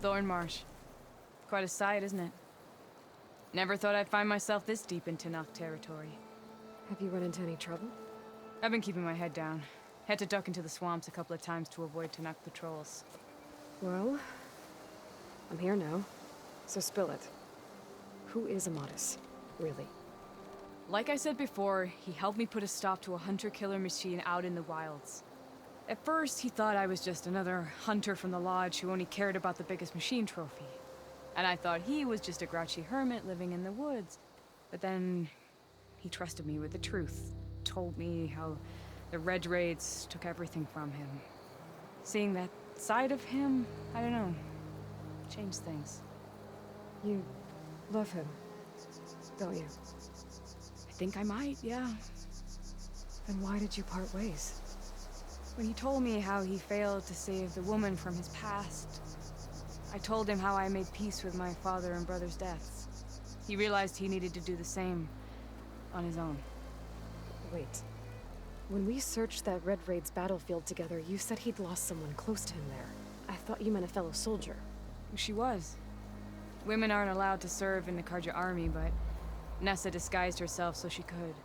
thorn marsh. Quite a sight, isn't it? Never thought I'd find myself this deep in Tenakth territory. Have you run into any trouble? I've been keeping my head down. Had to duck into the swamps a couple of times to avoid Tenakth patrols. Well, I'm here now, so spill it. Who is Amatis, really? Like I said before, he helped me put a stop to a hunter-killer machine out in the wilds. At first, he thought I was just another hunter from the lodge who only cared about the biggest machine trophy. And I thought he was just a grouchy hermit living in the woods. But then, he trusted me with the truth. Told me how the Red Raids took everything from him. Seeing that side of him, I don't know, changed things. You love him, don't you? I think I might, yeah. Then why did you part ways? When he told me how he failed to save the woman from his past, I told him how I made peace with my father and brother's deaths. He realized he needed to do the same on his own. Wait. When we searched that Red Raid's battlefield together, you said he'd lost someone close to him there. I thought you meant a fellow soldier. She was. Women aren't allowed to serve in the Karja army, but Nessa disguised herself so she could.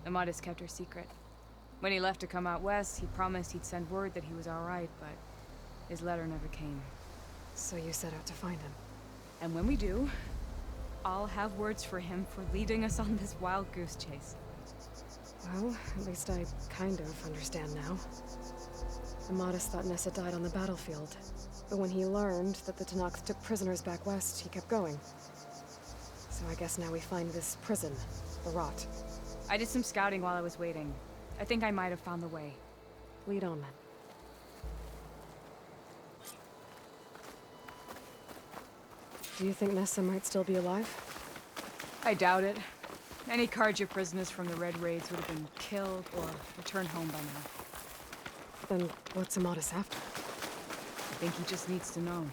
Amatis kept her secret. When he left to come out west, he promised he'd send word that he was alright, but his letter never came. So you set out to find him. And when we do, I'll have words for him for leading us on this wild goose chase. Well, at least I kind of understand now. Amatis thought Nessa died on the battlefield, but when he learned that the Tenakth took prisoners back west, he kept going. So I guess now we find this prison, the Rot. I did some scouting while I was waiting. I think I might have found the way. Lead on, then. Do you think Nessa might still be alive? I doubt it. Any Karja prisoners from the Red Raids would have been killed or returned home by now. Then what's Amatis after? I think he just needs to know.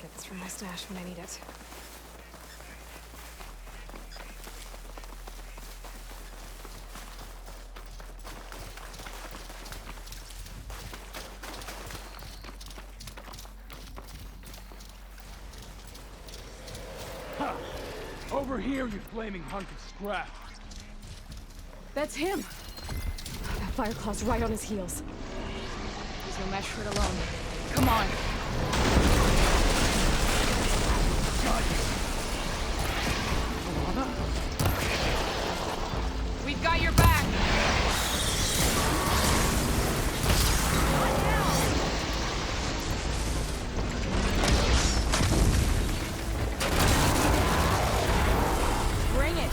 Get this from my stash when I need it. Over here, you flaming hunk of scrap. That's him! That Fireclaw's right on his heels. There's no match for it alone. Come on! We've got your back! Bring it!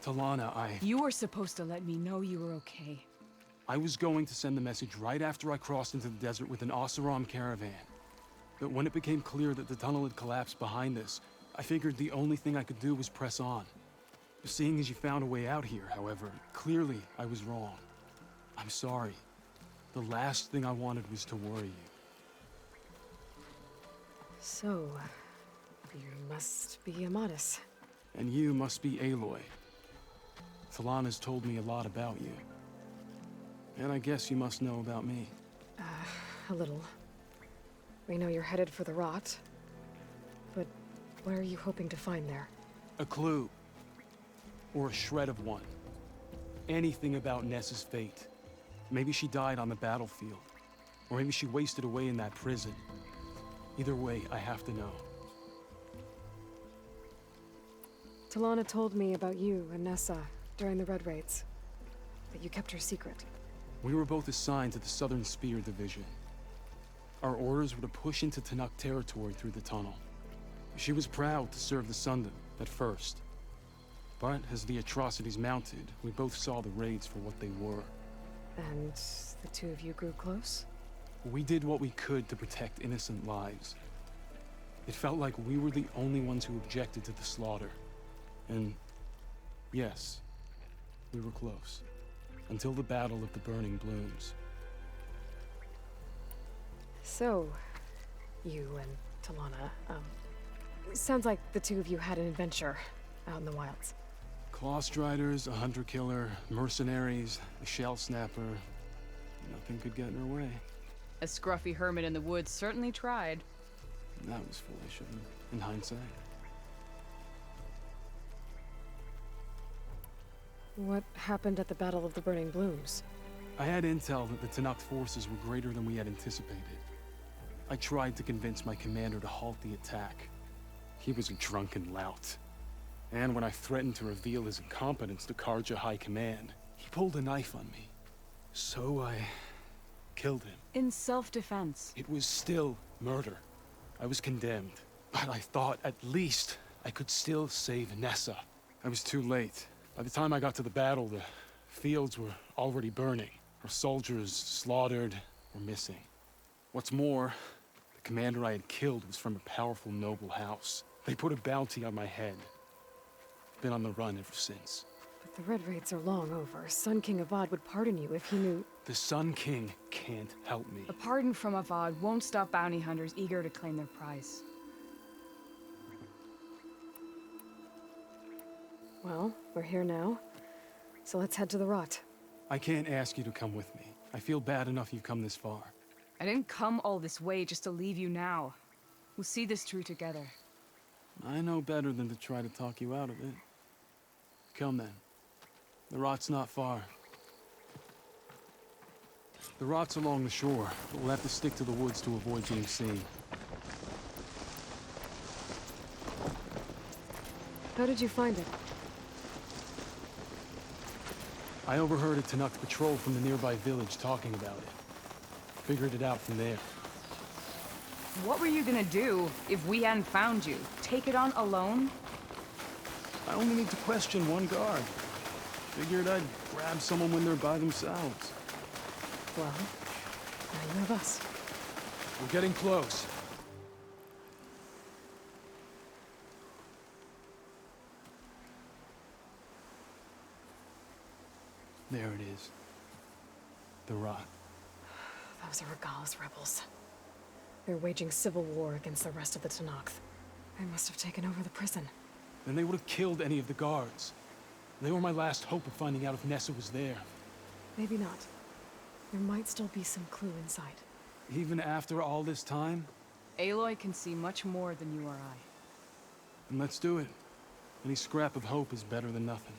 Talana, You were supposed to let me know you were okay. I was going to send the message right after I crossed into the desert with an Oseram caravan. But when it became clear that the tunnel had collapsed behind us, I figured the only thing I could do was press on. Seeing as you found a way out here, however, clearly I was wrong. I'm sorry. The last thing I wanted was to worry you. So, you must be Amatis. And you must be Aloy. Talana's told me a lot about you. And I guess you must know about me. A little. We know you're headed for the rot. But what are you hoping to find there? A clue. Or a shred of one. Anything about Nessa's fate. Maybe she died on the battlefield. Or maybe she wasted away in that prison. Either way, I have to know. Talana told me about you and Nessa during the Red Raids. That you kept her secret. We were both assigned to the Southern Spear Division. Our orders were to push into Tanakh territory through the tunnel. She was proud to serve the Sundom at first. But as the atrocities mounted, we both saw the raids for what they were. And the two of you grew close? We did what we could to protect innocent lives. It felt like we were the only ones who objected to the slaughter. And yes, we were close. Until the Battle of the Burning Blooms. So, you and Talana, sounds like the two of you had an adventure out in the wilds. Clawstriders, a hunter-killer, mercenaries, a shell snapper. Nothing could get in her way. A scruffy hermit in the woods certainly tried. That was foolish of me, in hindsight. What happened at the Battle of the Burning Blooms? I had intel that the Tanakh forces were greater than we had anticipated. I tried to convince my commander to halt the attack. He was a drunken lout. And when I threatened to reveal his incompetence to Karja High Command, he pulled a knife on me. So I killed him. In self-defense. It was still murder. I was condemned. But I thought at least I could still save Nessa. I was too late. By the time I got to the battle, the fields were already burning. Our soldiers slaughtered or missing. What's more, the commander I had killed was from a powerful noble house. They put a bounty on my head. Been on the run ever since. But the Red Raids are long over. Sun King Avad would pardon you if he knew... The Sun King can't help me. A pardon from Avad won't stop bounty hunters eager to claim their prize. Well, we're here now. So let's head to the rot. I can't ask you to come with me. I feel bad enough you've come this far. I didn't come all this way just to leave you now. We'll see this through together. I know better than to try to talk you out of it. Come then. The rot's not far. The rot's along the shore, but we'll have to stick to the woods to avoid being seen. How did you find it? I overheard a Tanakh patrol from the nearby village talking about it. Figured it out from there. What were you gonna do if we hadn't found you? Take it on alone? I only need to question one guard. Figured I'd grab someone when they're by themselves. Well, now you have us. We're getting close. There it is. The rot. Those are Regal's rebels. They're waging civil war against the rest of the Tanakh. They must have taken over the prison. Then they would have killed any of the guards. They were my last hope of finding out if Nessa was there. Maybe not. There might still be some clue inside. Even after all this time? Aloy can see much more than you or I. Then let's do it. Any scrap of hope is better than nothing.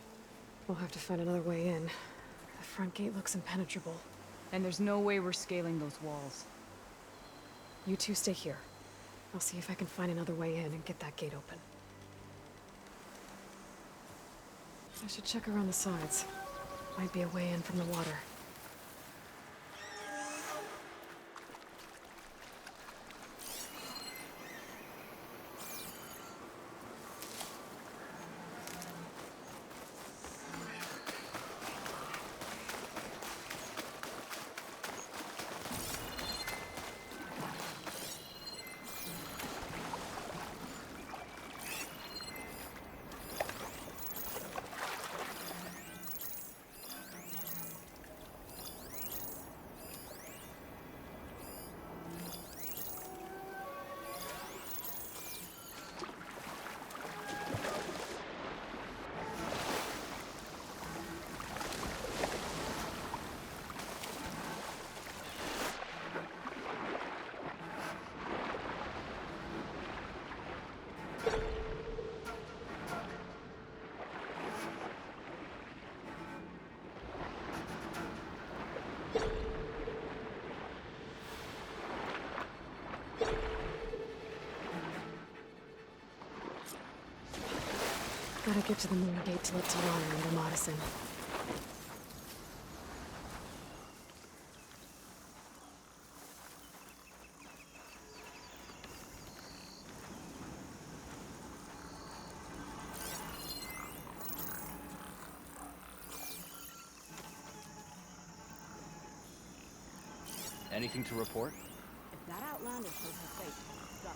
We'll have to find another way in. The front gate looks impenetrable. And there's no way we're scaling those walls. You two stay here. I'll see if I can find another way in and get that gate open. I should check around the sides. Might be a way in from the water. Gotta get to the main gate to let Talana and Armadas in. Anything to report? If that outlander shows her face, stop.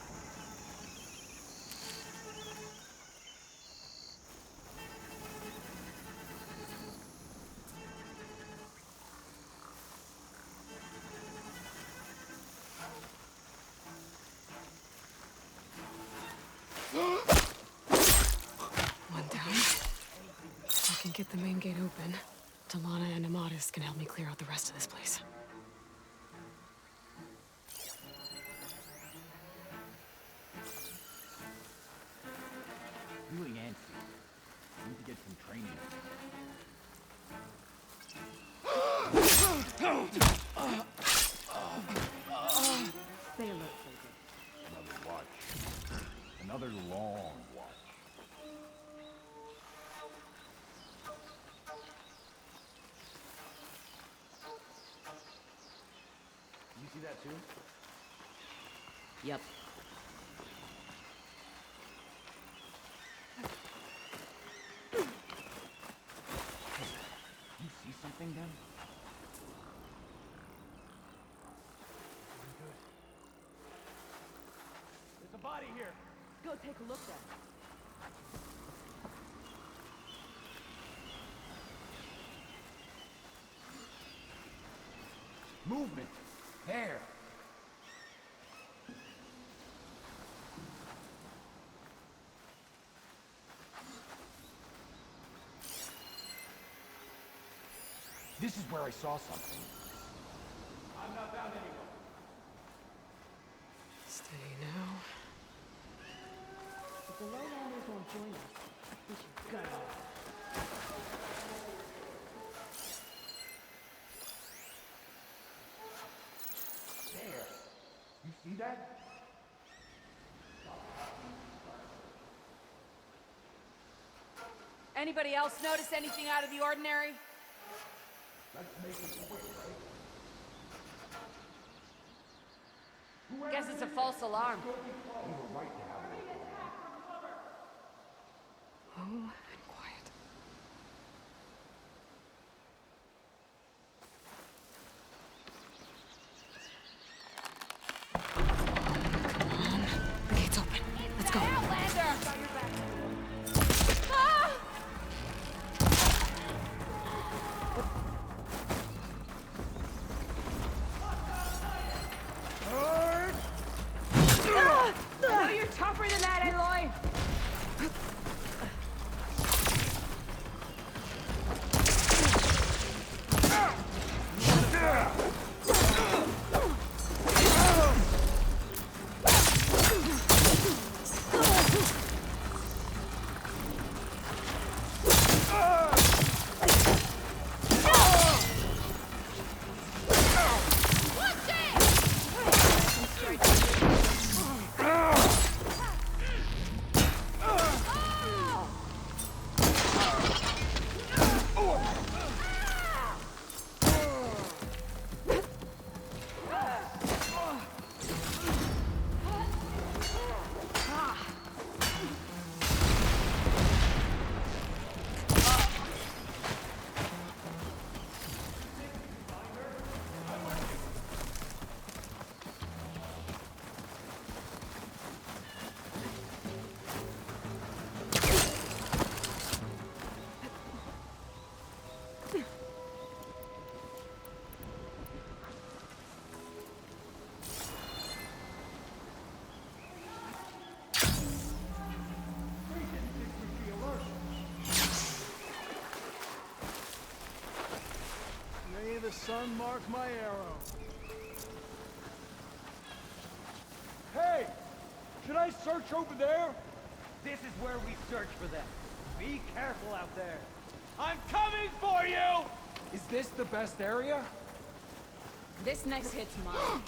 One down. If I can get the main gate open, Talana and Armadas can help me clear out the rest of this place. Feeling antsy. Need to get some training. They look so good. Another watch. Another long watch. You see that too? Yep. You see something then? There's a body here. Go take a look then. Movement! There! This is where I saw something. I've not found anyone. Steady now. If the lowlanders won't join us, we should gut them. There! You see that? Anybody else notice anything out of the ordinary? Let's make it quick, right? Guess it's a false alarm. You were right to have it. Oh, and quiet. Come on. The gate's open. Let's go. Outlander! I know you're tougher than that, Aloy! May the sun mark my arrow. Hey! Should I search over there? This is where we search for them. Be careful out there. I'm coming for you! Is this the best area? This next hit's mine.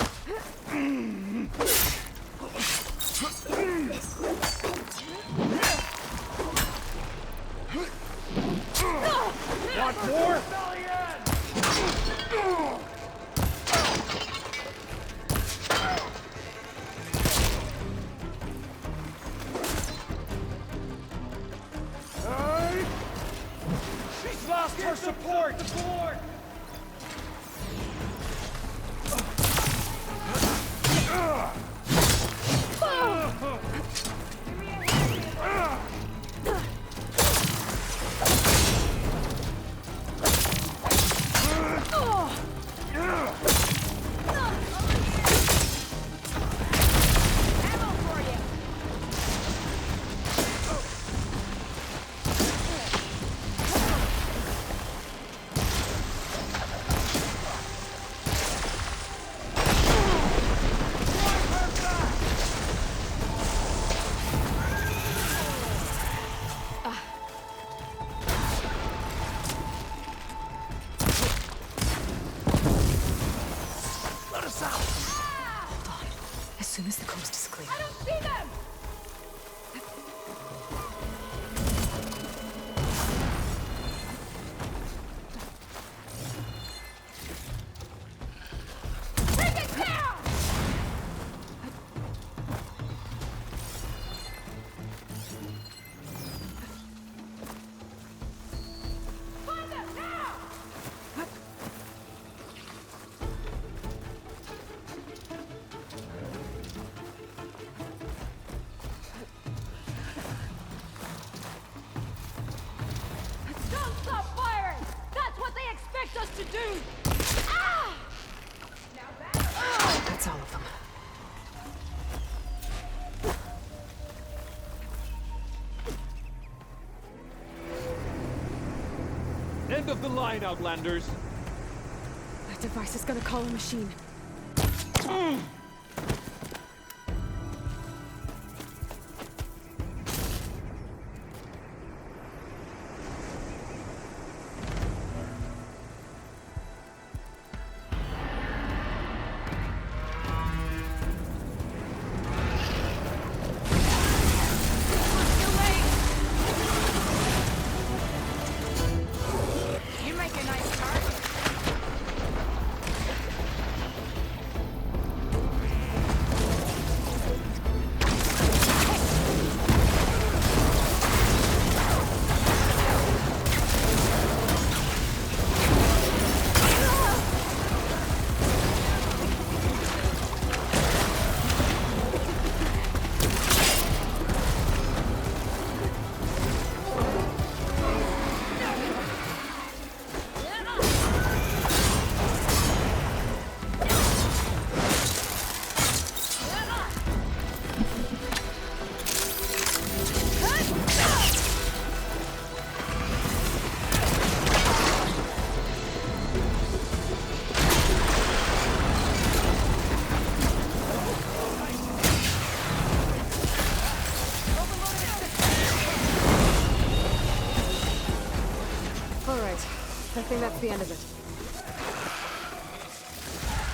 soon as the coast is clear. I don't see them! Bring it down! Find them now! Don't stop firing! That's what they expect us to do! Ah! Now that... That's all of them. End of the line, Outlanders. That device is gonna call a machine. You make a nice target. All right. I think that's the end of it.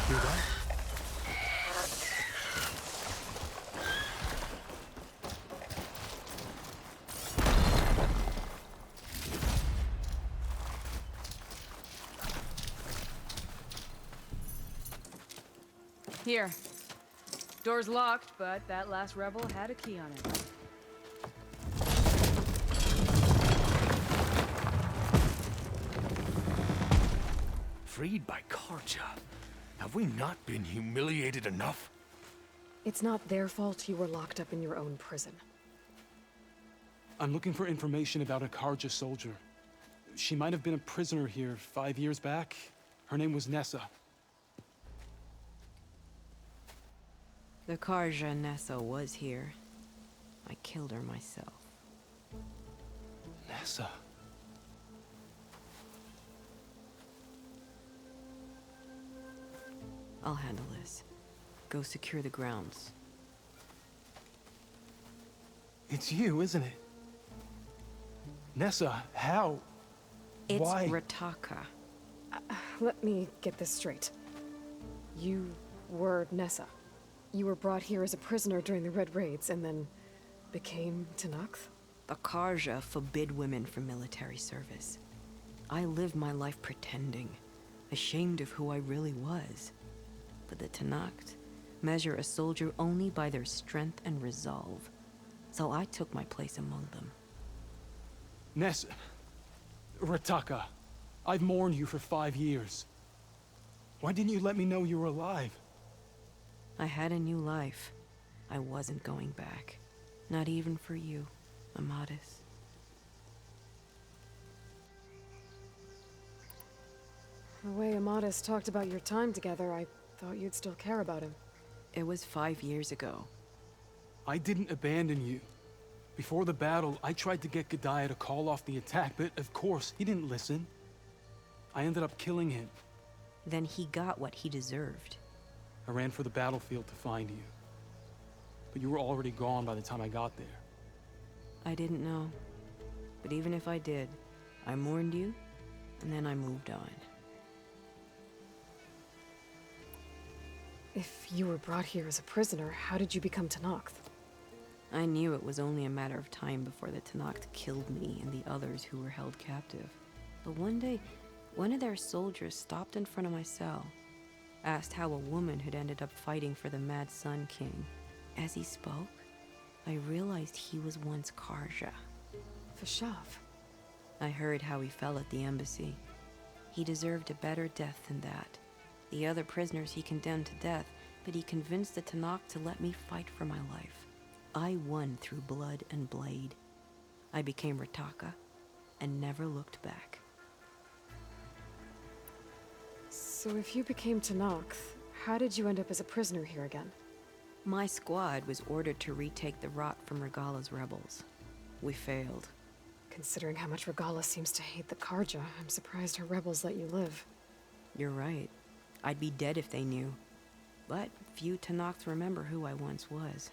You done? Here. Door's locked, but that last rebel had a key on it. Freed by Karja. Have we not been humiliated enough? It's not their fault you were locked up in your own prison. I'm looking for information about a Karja soldier. She might have been a prisoner here 5 years back. Her name was Nessa. The Karja Nessa was here. I killed her myself. Nessa. I'll handle this. Go secure the grounds. It's you, isn't it? Nessa, how? It's Why? Rataka. Let me get this straight. You were Nessa. You were brought here as a prisoner during the Red Raids and then became Tenakth? The Karja forbid women from military service. I lived my life pretending, ashamed of who I really was. But the Tenakth measure a soldier only by their strength and resolve. So I took my place among them. Nessa. Rataka. I've mourned you for 5 years. Why didn't you let me know you were alive? I had a new life. I wasn't going back. Not even for you, Amadis. The way Amadis talked about your time together, I thought you'd still care about him. It was 5 years ago. I didn't abandon you. Before the battle, I tried to get G'daiah to call off the attack, but of course, he didn't listen. I ended up killing him. Then he got what he deserved. I ran for the battlefield to find you. But you were already gone by the time I got there. I didn't know. But even if I did, I mourned you, and then I moved on. If you were brought here as a prisoner, how did you become Tenakth? I knew it was only a matter of time before the Tenakth killed me and the others who were held captive. But one day, one of their soldiers stopped in front of my cell, asked how a woman had ended up fighting for the Mad Sun King. As he spoke, I realized he was once Karja. Vashav. I heard how he fell at the embassy. He deserved a better death than that. The other prisoners he condemned to death, but he convinced the Tenakth to let me fight for my life. I won through blood and blade. I became Rataka and never looked back. So if you became Tenakth, how did you end up as a prisoner here again? My squad was ordered to retake the Rot from Regala's rebels. We failed. Considering how much Regala seems to hate the Karja, I'm surprised her rebels let you live. You're right. I'd be dead if they knew. But few Tenakths remember who I once was.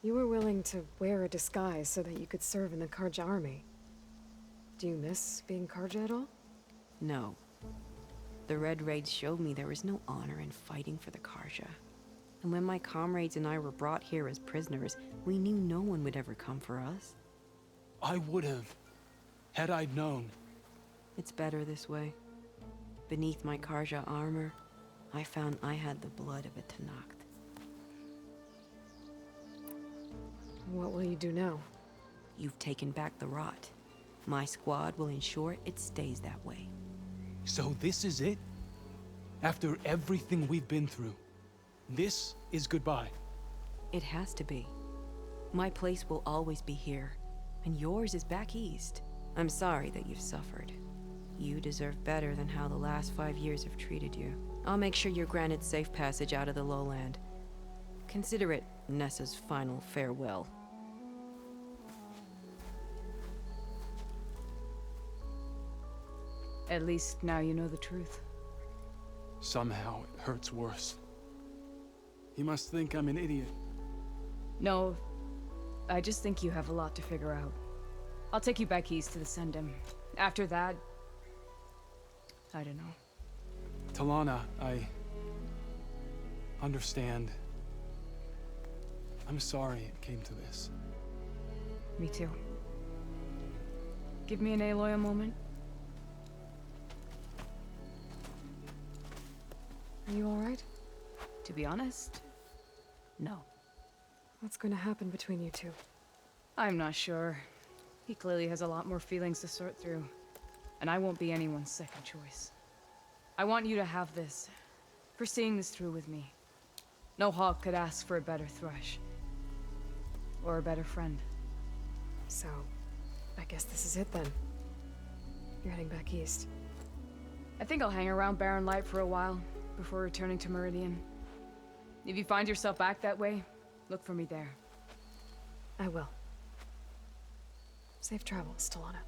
You were willing to wear a disguise so that you could serve in the Karja army. Do you miss being Karja at all? No. The Red Raids showed me there was no honor in fighting for the Karja. And when my comrades and I were brought here as prisoners, we knew no one would ever come for us. I would have, had I known. It's better this way. Beneath my Karja armor, I found I had the blood of a Tenakth. What will you do now? You've taken back the Rot. My squad will ensure it stays that way. So this is it? After everything we've been through, this is goodbye. It has to be. My place will always be here, and yours is back east. I'm sorry that you've suffered. You deserve better than how the last 5 years have treated you. I'll make sure you're granted safe passage out of the lowland. Consider it Nessa's final farewell. At least now you know the truth. Somehow it hurts worse. He must think I'm an idiot. No, I just think you have a lot to figure out. I'll take you back east to the Sendem. After that, I don't know. Talana, I understand. I'm sorry it came to this. Me too. Give me an Aloy a moment. Are you alright? To be honest, no. What's going to happen between you two? I'm not sure. He clearly has a lot more feelings to sort through. And I won't be anyone's second choice. I want you to have this, for seeing this through with me. No hawk could ask for a better thrush. Or a better friend. So, I guess this is it then. You're heading back east. I think I'll hang around Barren Light for a while, before returning to Meridian. If you find yourself back that way, look for me there. I will. Safe travels, Talana.